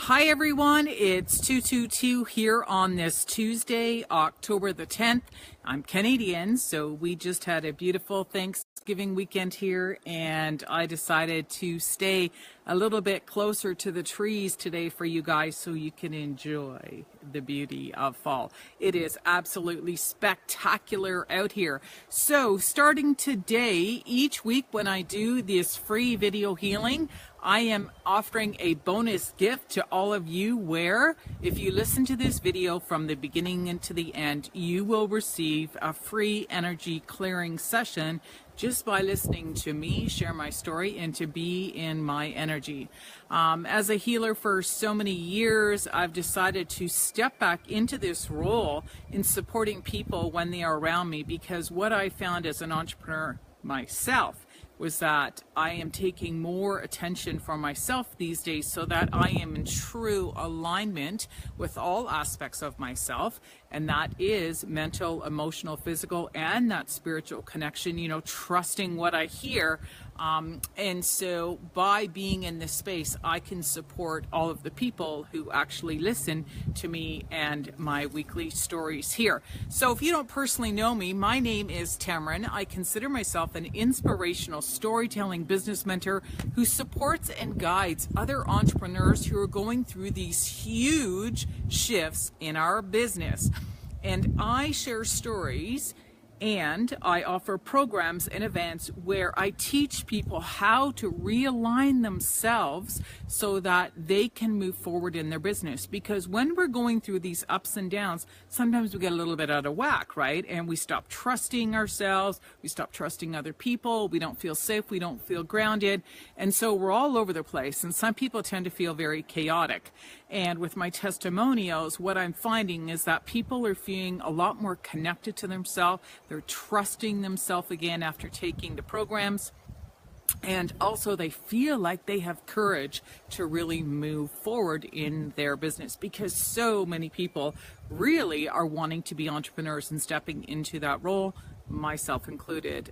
Hi everyone, it's 222 here on this Tuesday, October the 10th. I'm Canadian, so we just had a beautiful Thanksgiving weekend here, and I decided to stay a little bit closer to the trees today for you guys so you can enjoy the beauty of fall. It is absolutely spectacular out here. So starting today, each week when I do this free video healing, I am offering a bonus gift to all of you where if you listen to this video from the beginning and to the end, you will receive a free energy clearing session just by listening to me share my story and to be in my energy. As a healer for so many years, I've decided to step back into this role in supporting people when they are around me, because what I found as an entrepreneur myself was that I am taking more attention for myself these days so that I am in true alignment with all aspects of myself, and that is mental, emotional, physical, and that spiritual connection, you know, trusting what I hear. And so by being in this space, I can support all of the people who actually listen to me and my weekly stories here. So if you don't personally know me, my name is Tammeron. I consider myself an inspirational storytelling business mentor who supports and guides other entrepreneurs who are going through these huge shifts in our business. And I share stories and I offer programs and events where I teach people how to realign themselves so that they can move forward in their business. Because when we're going through these ups and downs, sometimes we get a little bit out of whack, right? And we stop trusting ourselves, we stop trusting other people, we don't feel safe, we don't feel grounded, and so we're all over the place. And some people tend to feel very chaotic. And with my testimonials, what I'm finding is that people are feeling a lot more connected to themselves. They're trusting themselves again after taking the programs. And also they feel like they have courage to really move forward in their business, because so many people really are wanting to be entrepreneurs and stepping into that role, myself included.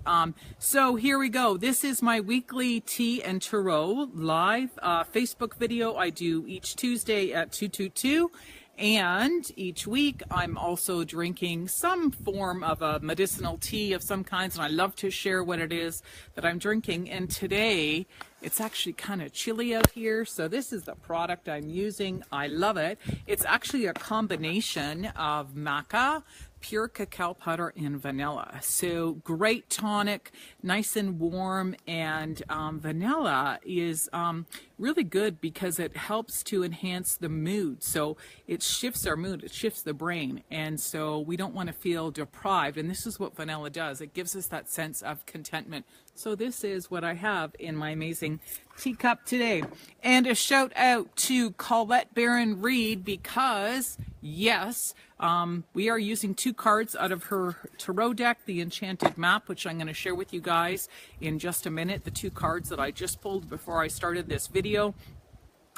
So here we go. This is my weekly tea and tarot live Facebook video I do each Tuesday at 222. And each week I'm also drinking some form of a medicinal tea of some kinds, and I love to share what it is that I'm drinking. And today it's actually kind of chilly out here, so this is the product I'm using. I love it. It's actually a combination of maca, pure cacao powder, and vanilla. So great tonic, nice and warm, and vanilla is really good because it helps to enhance the mood. So it shifts our mood, it shifts the brain, and so we don't want to feel deprived, and this is what vanilla does. It gives us that sense of contentment. So this is what I have in my amazing teacup today. And a shout out to Colette Baron Reed, because yes, we are using 2 cards out of her tarot deck, the Enchanted Map, which I'm going to share with you guys in just a minute, the 2 cards that I just pulled before I started this video.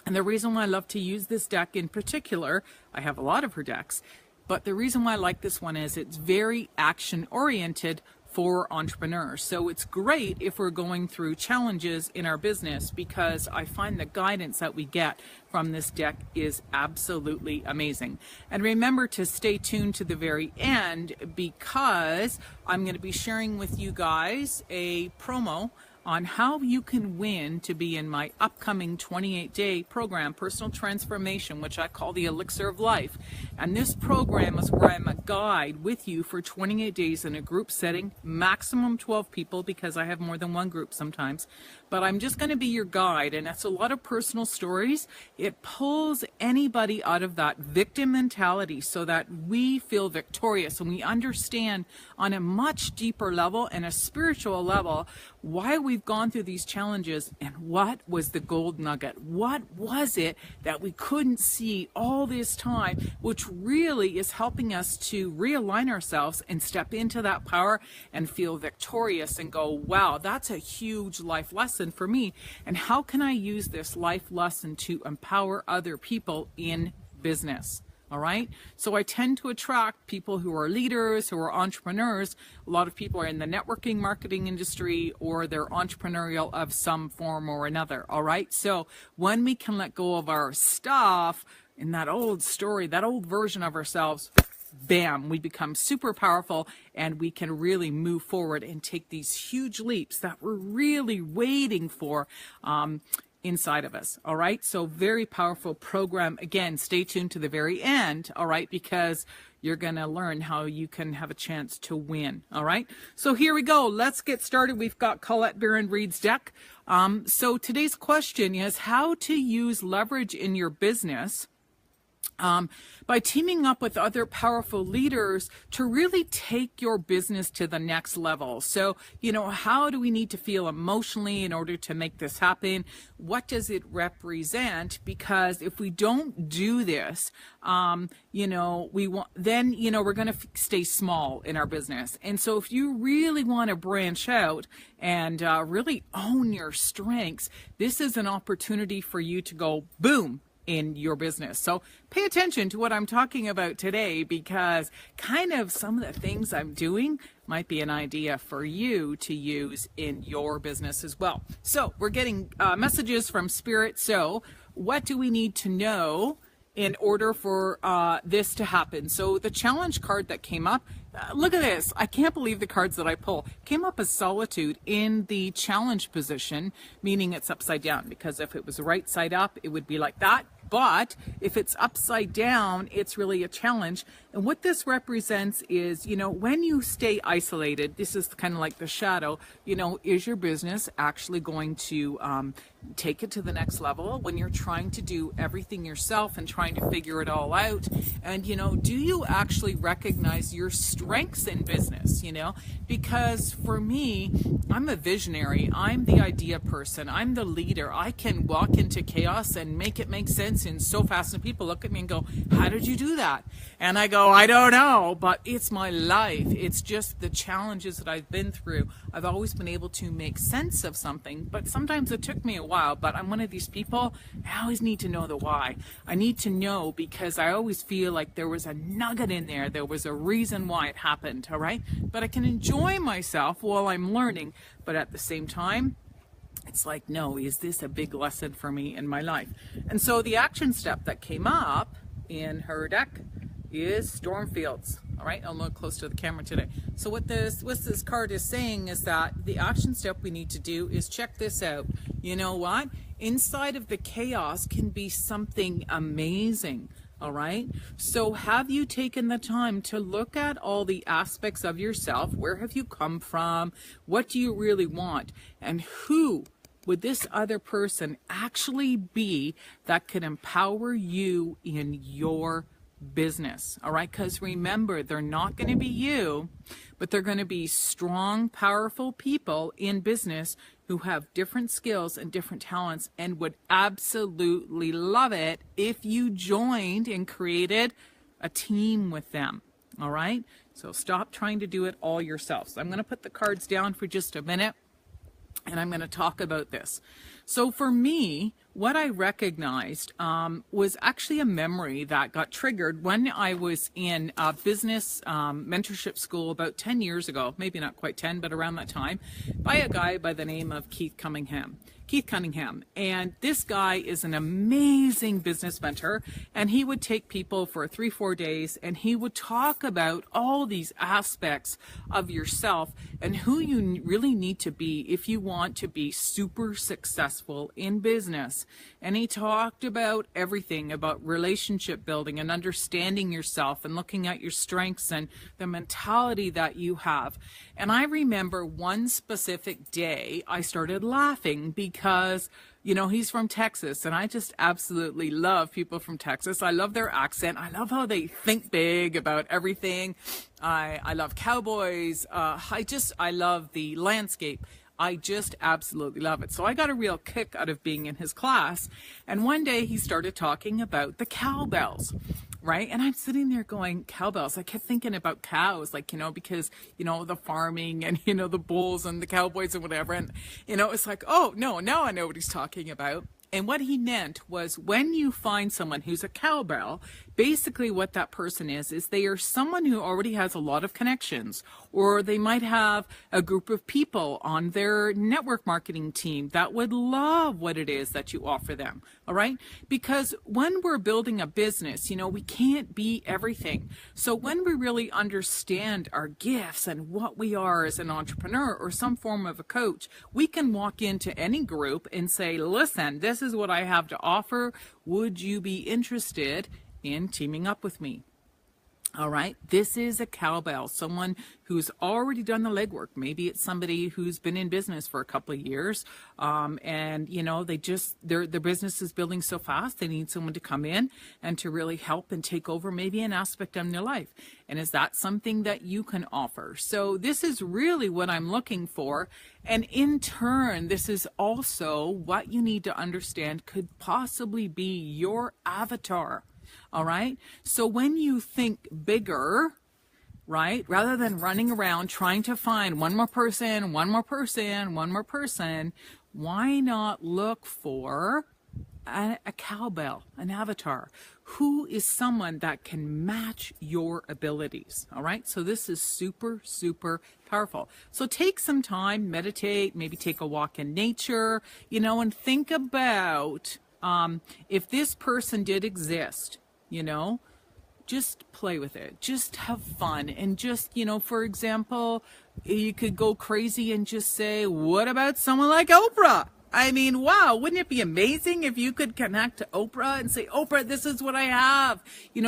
And the reason why I love to use this deck in particular, I have a lot of her decks, but the reason why I like this one is it's very action oriented for entrepreneurs. So it's great if we're going through challenges in our business, because I find the guidance that we get from this deck is absolutely amazing. And remember to stay tuned to the very end, because I'm going to be sharing with you guys a promo on how you can win to be in my upcoming 28-day program, Personal Transformation, which I call the Elixir of Life. And this program is where I'm a guide with you for 28 days in a group setting, maximum 12 people, because I have more than one group sometimes. But I'm just going to be your guide, and it's a lot of personal stories. It pulls anybody out of that victim mentality so that we feel victorious and we understand on a much deeper level and a spiritual level why we've gone through these challenges and what was the gold nugget. What was it that we couldn't see all this time, which really is helping us to realign ourselves and step into that power and feel victorious and go, wow, that's a huge life lesson for me. And how can I use this life lesson to empower other people in business? All right. So I tend to attract people who are leaders, who are entrepreneurs. A lot of people are in the networking marketing industry, or they're entrepreneurial of some form or another. All right. So when we can let go of our stuff in that old story, that old version of ourselves, bam, we become super powerful, and we can really move forward and take these huge leaps that we're really waiting for inside of us. All right. So very powerful program. Again, stay tuned to the very end. All right. Because you're going to learn how you can have a chance to win. All right. So here we go. Let's get started. We've got Colette Baron-Reid's deck. So today's question is how to use leverage in your business by teaming up with other powerful leaders to really take your business to the next level. So, how do we need to feel emotionally in order to make this happen? What does it represent? Because if we don't do this, we're going to stay small in our business. And so if you really want to branch out and really own your strengths, this is an opportunity for you to go boom in your business. So pay attention to what I'm talking about today, because kind of some of the things I'm doing might be an idea for you to use in your business as well. So we're getting messages from Spirit. So what do we need to know in order for this to happen? So the challenge card that came up, look at this. I can't believe the cards that I pull came up as solitude in the challenge position, meaning it's upside down, because if it was right side up, it would be like that. But if it's upside down, it's really a challenge. And what this represents is, when you stay isolated, this is kind of like the shadow, is your business actually going to take it to the next level when you're trying to do everything yourself and trying to figure it all out? And, do you actually recognize your strengths in business, Because for me, I'm a visionary. I'm the idea person. I'm the leader. I can walk into chaos and make it make sense in so fast. And people look at me and go, how did you do that? And I go, I don't know, but it's my life. It's just the challenges that I've been through. I've always been able to make sense of something, but sometimes it took me a while. But I'm one of these people, I always need to know the why. I need to know, because I always feel like there was a nugget in there. There was a reason why it happened. All right. But I can enjoy myself while I'm learning. But at the same time, it's like, no, is this a big lesson for me in my life? And so the action step that came up in her deck is Stormfields. All right, I'll look close to the camera today. So what this card is saying is that the action step we need to do is check this out. You know what? Inside of the chaos can be something amazing. All right. So have you taken the time to look at all the aspects of yourself? Where have you come from? What do you really want? And who would this other person actually be that could empower you in your business? All right. Because remember, they're not going to be you, but they're going to be strong, powerful people in business who have different skills and different talents, and would absolutely love it if you joined and created a team with them. All right. So stop trying to do it all yourself. So I'm going to put the cards down for just a minute, and I'm going to talk about this. So for me, what I recognized was actually a memory that got triggered when I was in a business mentorship school about 10 years ago, maybe not quite 10, but around that time, by a guy by the name of Keith Cunningham. And this guy is an amazing business mentor, and he would take people for 3-4 days, and he would talk about all these aspects of yourself and who you really need to be if you want to be super successful in business. And he talked about everything about relationship building and understanding yourself and looking at your strengths and the mentality that you have. And I remember one specific day I started laughing because, he's from Texas, and I just absolutely love people from Texas. I love their accent. I love how they think big about everything. I love cowboys. I love the landscape. I just absolutely love it. So I got a real kick out of being in his class. And one day he started talking about the cowbells, right? And I'm sitting there going, cowbells. I kept thinking about cows, because, the farming and, the bulls and the cowboys and whatever. And, it's like, oh, no, now I know what he's talking about. And what he meant was, when you find someone who's a cowbell, basically what that person is they are someone who already has a lot of connections, or they might have a group of people on their network marketing team that would love what it is that you offer them. All right. Because when we're building a business, we can't be everything. So when we really understand our gifts and what we are as an entrepreneur or some form of a coach, we can walk into any group and say, listen, this is what I have to offer. Would you be interested in teaming up with me? All right. This is a cowbell, someone who's already done the legwork. Maybe it's somebody who's been in business for a couple of years. And they just, their business is building so fast. They need someone to come in and to really help and take over maybe an aspect of their life. And is that something that you can offer? So this is really what I'm looking for. And in turn, this is also what you need to understand could possibly be your avatar. All right. So when you think bigger, right, rather than running around trying to find one more person, why not look for a cowbell, an avatar, who is someone that can match your abilities? All right. So this is super, super powerful. So take some time, meditate, maybe take a walk in nature, and think about if this person did exist, just play with it, just have fun. And just, for example, you could go crazy and just say, what about someone like Oprah? I mean, wow, wouldn't it be amazing if you could connect to Oprah and say, Oprah, this is what I have,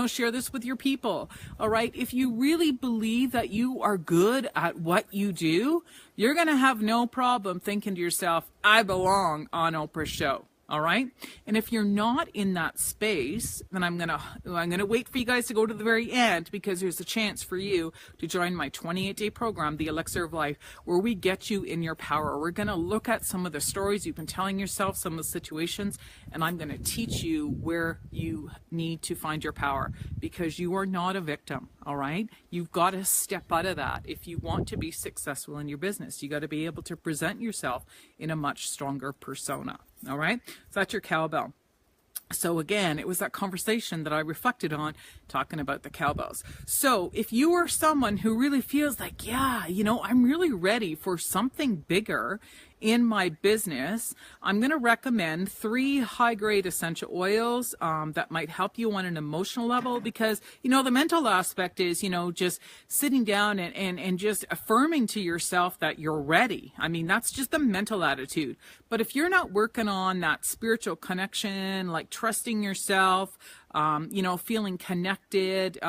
share this with your people. All right. If you really believe that you are good at what you do, you're going to have no problem thinking to yourself, I belong on Oprah's show. All right. And if you're not in that space, then I'm going to wait for you guys to go to the very end, because there's a chance for you to join my 28-day program, The Elixir of Life, where we get you in your power. We're going to look at some of the stories you've been telling yourself, some of the situations, and I'm going to teach you where you need to find your power, because you are not a victim. All right. You've got to step out of that. If you want to be successful in your business, you got to be able to present yourself in a much stronger persona. All right. So that's your cowbell. So again, it was that conversation that I reflected on talking about the cowbells. So if you are someone who really feels like, yeah, I'm really ready for something bigger in my business, I'm going to recommend 3 high-grade essential oils that might help you on an emotional level, because, the mental aspect is, just sitting down and just affirming to yourself that you're ready. I mean, that's just the mental attitude. But if you're not working on that spiritual connection, like trusting yourself, feeling connected,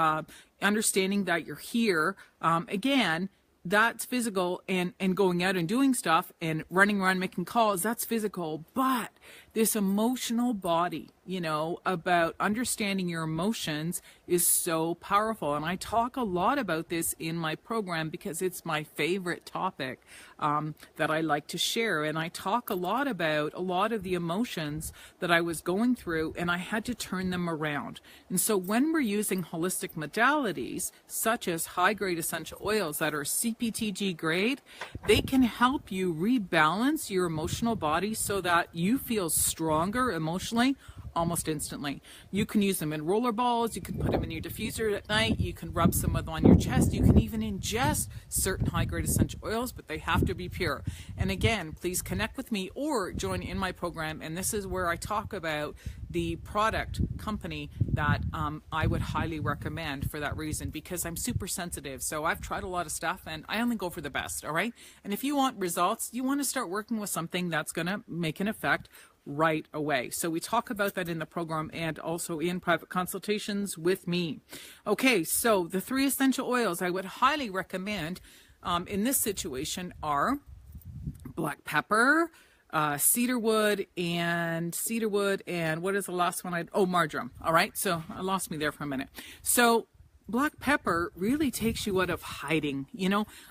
understanding that you're here, again, that's physical, and going out and doing stuff and running around making calls, that's physical. But this emotional body, about understanding your emotions is so powerful. And I talk a lot about this in my program because it's my favorite topic that I like to share. And I talk a lot about a lot of the emotions that I was going through, and I had to turn them around. And so when we're using holistic modalities, such as high-grade essential oils that are CPTG grade, they can help you rebalance your emotional body so that you feel stronger emotionally almost instantly. You can use them in roller balls. You can put them in your diffuser at night. You can rub some of them on your chest. You can even ingest certain high-grade essential oils, but they have to be pure. And again, please connect with me or join in my program. And this is where I talk about the product company that I would highly recommend for that reason, because I'm super sensitive. So I've tried a lot of stuff and I only go for the best. All right. And if you want results, you want to start working with something that's going to make an effect right away. So we talk about that in the program and also in private consultations with me. Okay, so the 3 essential oils I would highly recommend in this situation are black pepper, cedarwood, and what is the last one? Marjoram. All right, so I lost me there for a minute. So black pepper really takes you out of hiding.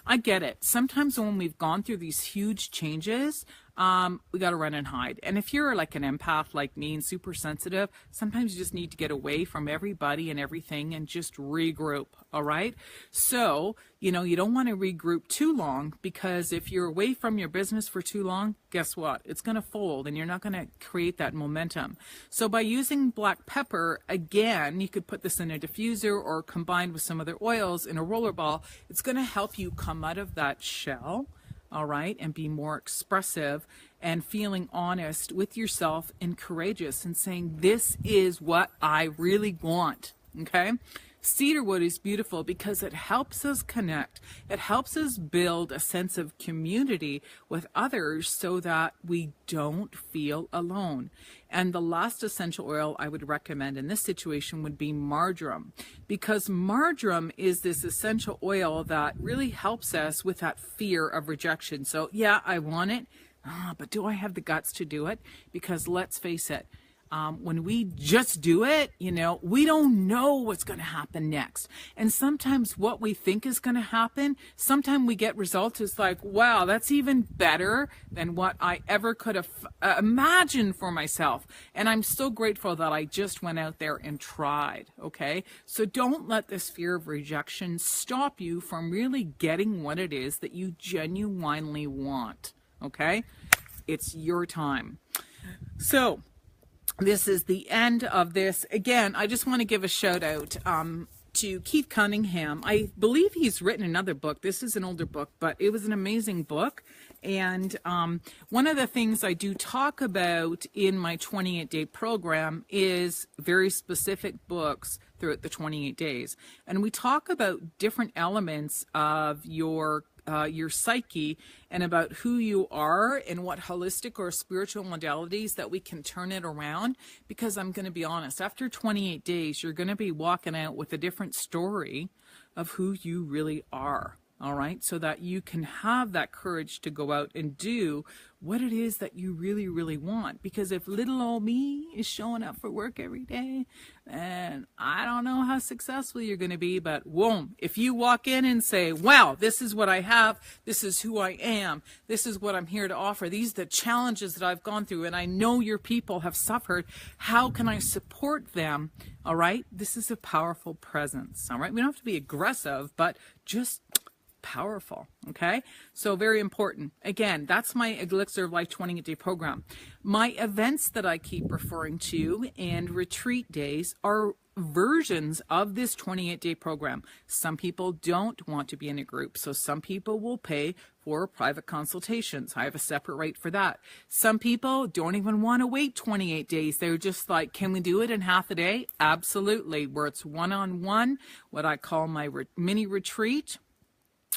I get it. Sometimes when we've gone through these huge changes, we got to run and hide. And if you're like an empath like me and super sensitive, sometimes you just need to get away from everybody and everything and just regroup. All right. So, you know, you don't want to regroup too long, because if you're away from your business for too long, guess what? It's going to fold and you're not going to create that momentum. So by using black pepper, again, you could put this in a diffuser or combined with some other oils in a roller ball. It's going to help you come out of that shell. All right, and be more expressive and feeling honest with yourself and courageous and saying, this is what I really want. Okay. Cedarwood is beautiful because it helps us connect. It helps us build a sense of community with others so that we don't feel alone. And the last essential oil I would recommend in this situation would be marjoram, because marjoram is this essential oil that really helps us with that fear of rejection. So yeah, I want it, but do I have the guts to do it? Because let's face it, when we just do it, you know, we don't know what's going to happen next. And sometimes what we think is going to happen, sometimes we get results. It's like, wow, that's even better than what I ever could have imagined for myself. And I'm so grateful that I just went out there and tried. Okay. So don't let this fear of rejection stop you from really getting what it is that you genuinely want. Okay. It's your time. So, this is the end of this. Again, I just want to give a shout out to Keith Cunningham. I believe he's written another book. This is an older book, but it was an amazing book. And one of the things I do talk about in my 28-day program is very specific books throughout the 28 days. And we talk about different elements of your psyche and about who you are and what holistic or spiritual modalities that we can turn it around. Because I'm going to be honest, after 28 days, you're going to be walking out with a different story of who you really are. All right. So that you can have that courage to go out and do what it is that you really, really want. Because if little old me is showing up for work every day, then I don't know how successful you're going to be. But whoa, if you walk in and say, wow, this is what I have. This is who I am. This is what I'm here to offer. These are the challenges that I've gone through. And I know your people have suffered. How can I support them? All right. This is a powerful presence. All right. We don't have to be aggressive, but just powerful. Okay. So very important. Again, that's my Elixir of Life 28-day program. My events that I keep referring to and retreat days are versions of this 28-day program. Some people don't want to be in a group. So some people will pay for private consultations. I have a separate rate for that. Some people don't even want to wait 28 days. They're just like, can we do it in half a day? Absolutely. Where it's one-on-one, what I call my mini retreat.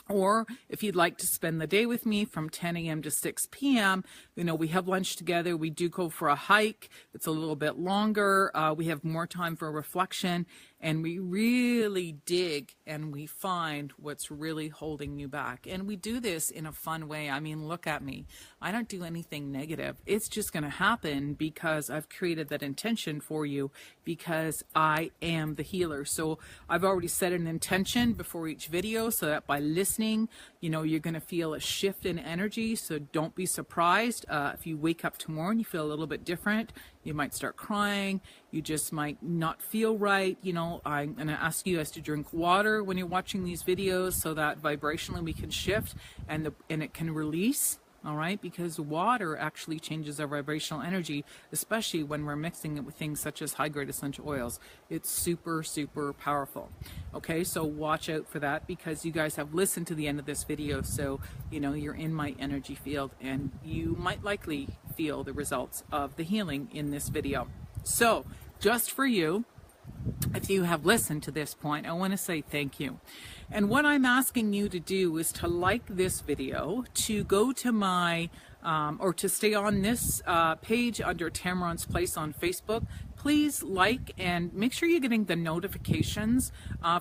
Or if you'd like to spend the day with me from 10 a.m. to 6 p.m., you know, we have lunch together. We do go for a hike. It's a little bit longer. We have more time for reflection, and we really dig and we find what's really holding you back. And we do this in a fun way. I mean, look at me. I don't do anything negative. It's just going to happen because I've created that intention for you, because I am the healer. So I've already set an intention before each video so that by listening, you know, you're going to feel a shift in energy. So don't be surprised if you wake up tomorrow and you feel a little bit different. You might start crying. You just might not feel right. You know, I'm going to ask you guys to drink water when you're watching these videos so that vibrationally we can shift and it can release. All right, because water actually changes our vibrational energy, especially when we're mixing it with things such as high-grade essential oils. It's super, super powerful. Okay, so watch out for that, because you guys have listened to the end of this video, so you know you're in my energy field and you might likely feel the results of the healing in this video. So just for you, if you have listened to this point, I want to say thank you. And what I'm asking you to do is to like this video, to go to my, or to stay on this page under Tammeron's Place on Facebook. please like and make sure you're getting the notifications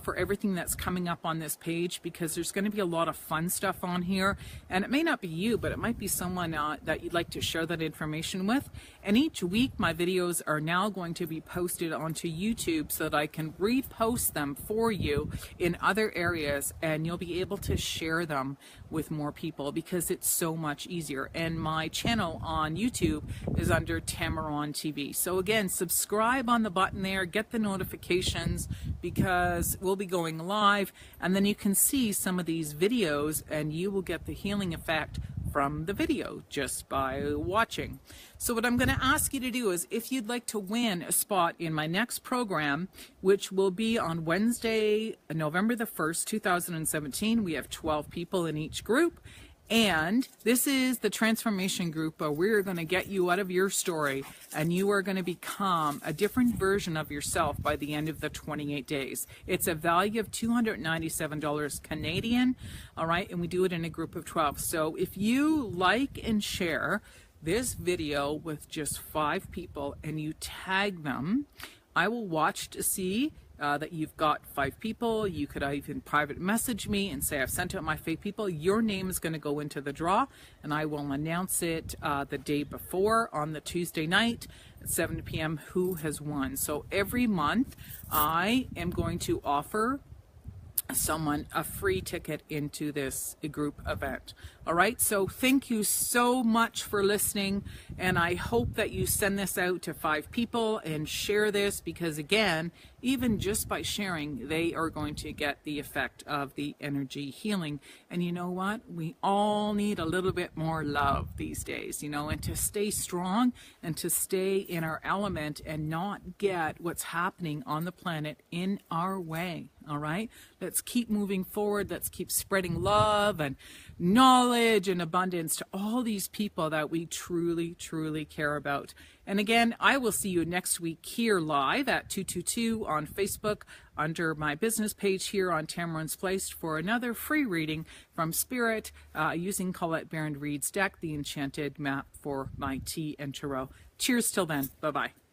for everything that's coming up on this page, because there's going to be a lot of fun stuff on here, and it may not be you, but it might be someone that you'd like to share that information with. And each week my videos are now going to be posted onto YouTube so that I can repost them for you in other areas, and you'll be able to share them with more people because it's so much easier. And my channel on YouTube is under Tammeron TV. So again, subscribe on the button there, get the notifications, because we'll be going live, and then you can see some of these videos and you will get the healing effect from the video just by watching. So what I'm going to ask you to do is, if you'd like to win a spot in my next program, which will be on Wednesday, November the 1st, 2017, we have 12 people in each group. And this is the transformation group where we're going to get you out of your story, and you are going to become a different version of yourself by the end of the 28 days. It's a value of $297 Canadian, all right, and we do it in a group of 12. So if you like and share this video with just 5 people and you tag them, I will watch to see that you've got 5 people. You could even private message me and say, I've sent out my 5 people. Your name is going to go into the draw, and I will announce it the day before on the Tuesday night at 7 p.m. who has won. So every month I am going to offer someone a free ticket into this group event. All right, so thank you so much for listening, and I hope that you send this out to 5 people and share this, because again, even just by sharing, they are going to get the effect of the energy healing. And you know what? We all need a little bit more love these days, you know, and to stay strong and to stay in our element and not get what's happening on the planet in our way. All right, let's keep moving forward. Let's keep spreading love and knowledge and abundance to all these people that we truly, truly care about. And again, I will see you next week here live at 222 on Facebook under my business page here on Tammeron's Place for another free reading from Spirit using Colette Baron Reid's deck, The Enchanted Map for my tea and tarot. Cheers till then. Bye-bye.